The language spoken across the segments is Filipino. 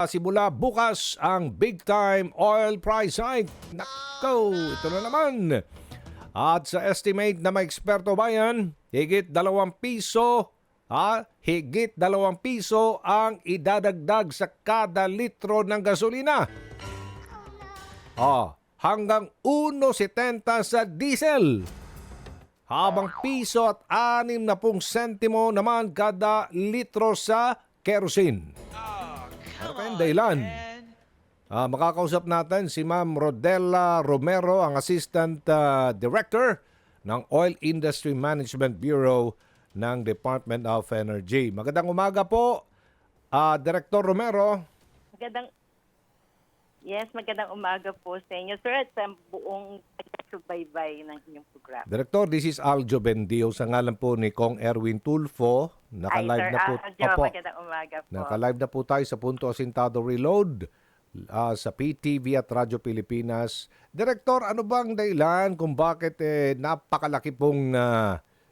Simula bukas ang big time oil price hike. Nako, ito na naman. At sa estimate na may eksperto bayan, higit 2 piso, higit 2 piso ang idadagdag sa kada litro ng gasolina. Hanggang 1.70 sa diesel. Habang piso at 60 sentimo naman kada litro sa kerosene. Ano kayang dahilan? Makakausap natin si Ma'am Rodela Romero, ang Assistant Director ng Oil Industry Management Bureau ng Department of Energy. Magandang umaga po, Director Romero. Magandang umaga po sa inyo, sir, at sa buong subaybay ng inyong programa. Director, this is Aljo Bendio sa ngalan po ni Kong Erwin Tulfo. Naka-live na po. Magandang umaga po. Naka-live na po tayo sa Punto Asintado Reload sa PTV at Radyo Pilipinas. Director, ano bang dahilan kung bakit napakalaki pong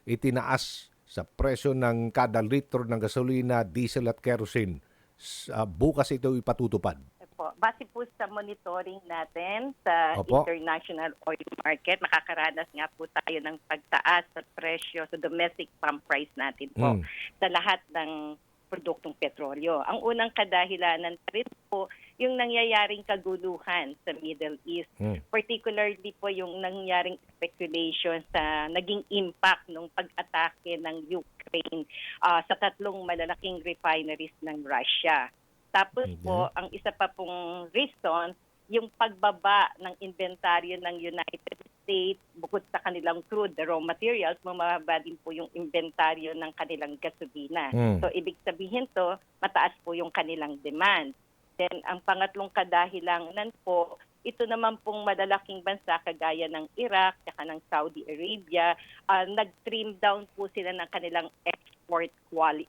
itinaas sa presyo ng kada litro ng gasolina, diesel at kerosene? Bukas ito ipatutupad. Base po sa monitoring natin sa international oil market, makakaranas nga po tayo ng pagtaas sa presyo sa domestic pump price natin po sa lahat ng produktong petrolyo. Ang unang kadahilanan rin po yung nangyayaring kaguluhan sa Middle East. Particularly po yung nangyaring speculation sa naging impact ng pag-atake ng Ukraine sa 3 malalaking refineries ng Russia. Tapos po, ang isa pa pong reason, yung pagbaba ng inventaryo ng United States bukod sa kanilang crude, the raw materials, bumababa din po yung inventaryo ng kanilang gasolina. So, ibig sabihin to, mataas po yung kanilang demand. Then, ang pangatlong kadahilanan po, ito naman pong malalaking bansa kagaya ng Iraq at ng Saudi Arabia, nag-trim down po sila ng kanilang export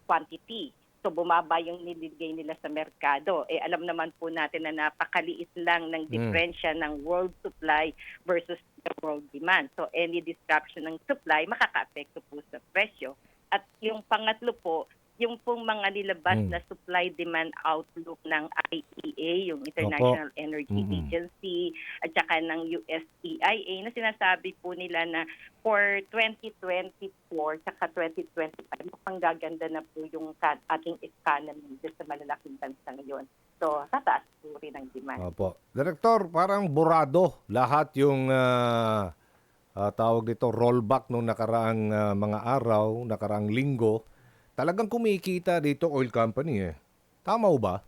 quantity. So bumaba yung niligay nila sa merkado. Alam naman po natin na napakaliit lang ng diferensya ng world supply versus the world demand. So any disruption ng supply makaka-apekto po sa presyo. At yung pangatlo po, yung pong mga nilabas na supply-demand outlook ng IEA, yung International Energy Agency, at saka ng US EIA, na sinasabi po nila na for 2024 saka 2025, mukhang gaganda na po yung ating economy sa malalaking bansa ngayon. So, tataas po rin ang demand. Opo. Director, parang burado lahat yung tawag dito rollback nung nakaraang mga araw, nakaraang linggo. Talagang kumikita dito oil company Tama ba?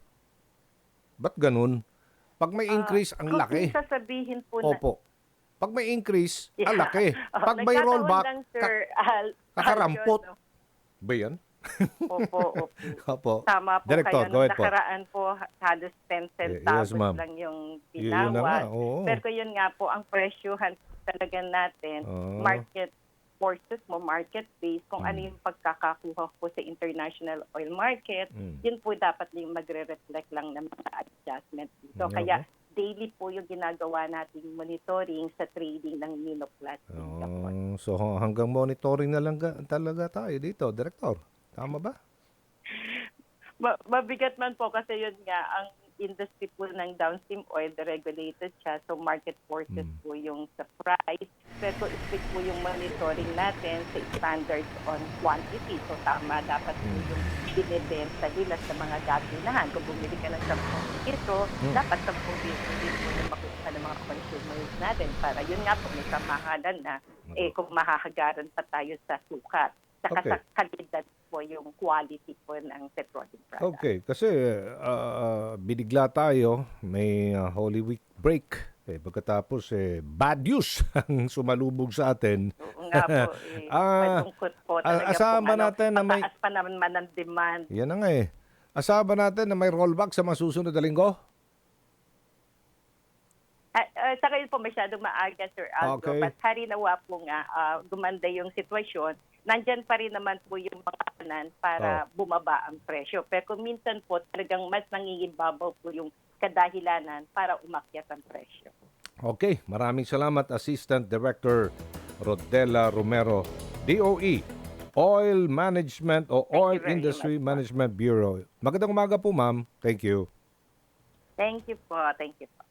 Ba't ganun? Pag may increase, ang laki. Kung sasabihin po na... Opo. Pag may increase, ang laki. Pag may rollback, kakarampot. Ba yan? Opo. Tama po. Director, kayo. Nakaraan po, halos 10 centavos lang yung tinawag. Pero yun nga po, ang presyohan talaga natin, market forces mo, market-based, kung ano yung pagkakakuha po sa international oil market, yun po dapat yung magre-reflect lang ng mga adjustments. So, kaya daily po yung ginagawa nating monitoring sa trading ng Minoplas. So, hanggang monitoring na lang talaga tayo dito, Director. Tama ba? Mabigat man po kasi yun nga, ang industry po ng downstream oil, deregulated siya. So market forces po yung sa price. Pero strict po yung monitoring natin sa standards on quantity. So tama, dapat po yung binibenta nila sa mga gasinahan. Kung bumili ka ng 10 piso, dapat 10 piso din po yung makuha ng mga consumers natin. Para yun nga po, may kamahalan na kung mahahagaran pa tayo sa sukat. Saka sa kalidad po yung quality po ng petroleum product. Okay, kasi binigla tayo, may Holy Week break. Pagkatapos, bad news ang sumalubog sa atin. Oo nga po, malungkot po. Asahan ba natin na may... Mataas pa naman ang demand. Yan na nga Asahan ba natin na may rollback sa masusunod na linggo? Sa kayo po masyadong maaga, Sir Aldo. But harinawa po nga, gumanda yung sitwasyon. Nandyan pa rin naman po yung mga kanan para bumaba ang presyo. Pero kung minsan po talagang mas nangingibabaw po yung kadahilanan para umakyat ang presyo. Okay, maraming salamat Assistant Director Rodela Romero, DOE, Oil Management o Oil Industry Management Bureau. Magandang umaga po, ma'am. Thank you. Thank you po. Thank you po.